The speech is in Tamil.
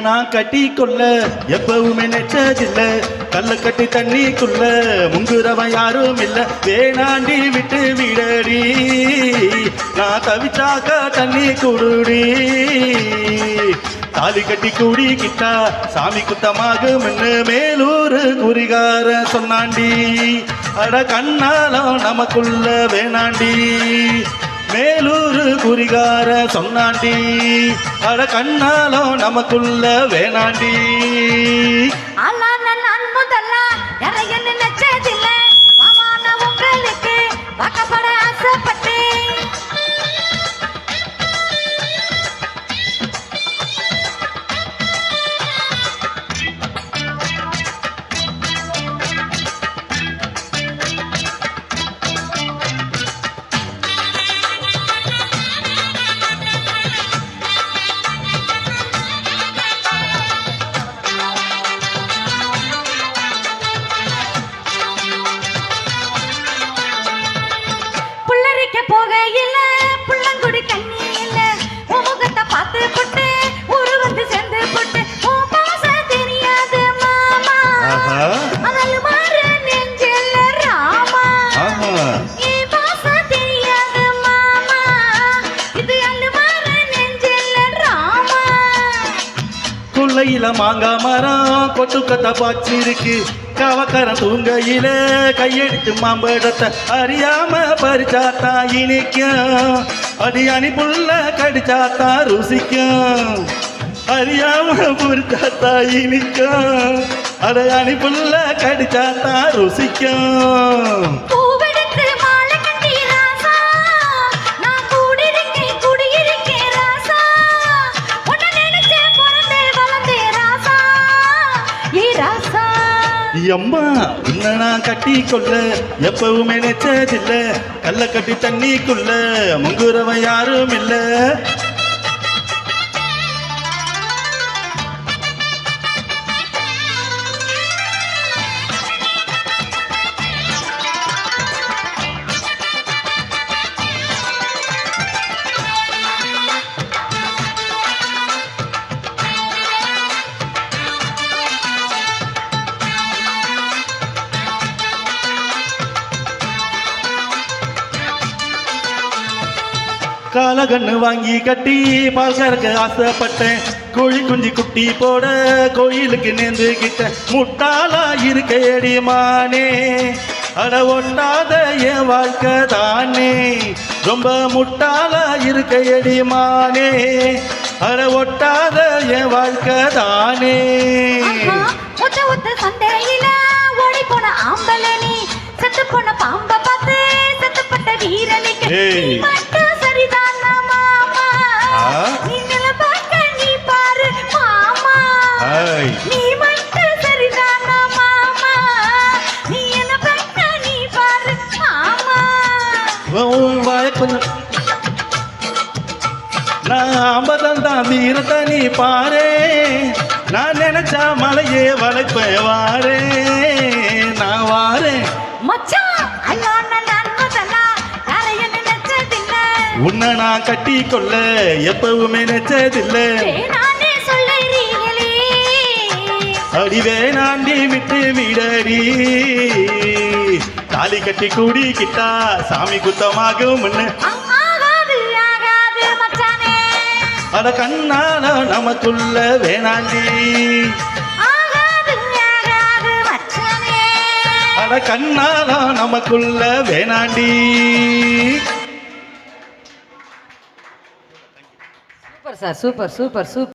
நான் கட்டி கொள்ள எப்பவுமே நெச்சதில்ல. கல்ல கட்டி தண்ணிக்குள்ள முங்குறவன் யாரும் இல்ல. வேணாண்டி விட்டு விடடி, நான் தவிச்சாக்கா தண்ணி குடுடி. தாலி கட்டி கூடி கிட்டா சாமி குத்தமாகும் மேலூர் குறிகார சொன்னாண்டி. அட கண்ணாலம் நமக்குள்ள வேணாண்டி, மேலூர் குறிகார சொன்னாண்டி. அட கண்ணாலம் நமக்குள்ள வேணாண்டி. போகையில புள்ளங்குடி கண்ணி இல்ல, முகத்தை பார்த்து போட்டு ஒரு வந்து சேர்ந்து போட்டு பாச தெரியாது மாமா. அதல் மாறு நெஞ்சில் ராமா, பாச தெரியாது மாமா. இது அல்லு மாறு நெஞ்சில் ராமா. கொள்ளையில மாங்கா மரம் கொட்டுக்கத்த பாய்ச்சிருக்கு. கவக்கரம் தூங்கையில கையெடுத்து மாம்பழத்தை அறியாம பறிச்சாத்தா இனிக்கும். அடியானி புள்ள கடிச்சாத்தா ருசிக்கும். அறியாம பறிச்சாத்தா இனிக்கும். அடையானி புள்ள கடிச்சாத்தா ருசிக்கும். அம்மா உன்னை நான் கட்டி கொள்ள எப்பவுமே நெச்சதில்ல. கல்ல கட்டி தண்ணிக்குள்ள முங்குறவன் யாரும் இல்ல. காலகண்ணு வாங்கி கட்டி பால் கறக்க ஆசைப்பட்டேன். கோழி குஞ்சு குட்டி போட கோயிலுக்கு நேர்ந்து கிட்ட. முட்டாளா இருக்கேடி மானே, அட ஒட்டாத என் வாழ்க்கை தானே. ரொம்ப முட்டாளா இருக்கேடி மானே, அட ஒட்டாத என் வாழ்க்கை தானே. சந்தையில ஓடி போன ஆம்பளை நீ, செத்து போன பாம்ப பார்த்து செத்துப்பட்ட வீரனுக்கு நீ மட்டும் சரிதானா மாமா. நீ என்ன பண்ண நீ பாரு மாமா. கொஞ்சம் நான் அம்பதம் தான் வீரத்தை நீ பாரு. நான் நினைச்சா மலையே வளைப்ப வாரே. நான் வாரேன் மச்சான். உன்னை நான் கட்டி கொள்ள எப்பவுமே நெச்சதில்லை. அடி வேணாண்டி விட்டு விடடி, தாலி கட்டி கூடி கிட்டா சாமி குத்தமாகும். அட கண்ணால நமக்குள்ள வேணாண்டி, அட கண்ணால நமக்குள்ள வேணாண்டி. Super sir, super super super.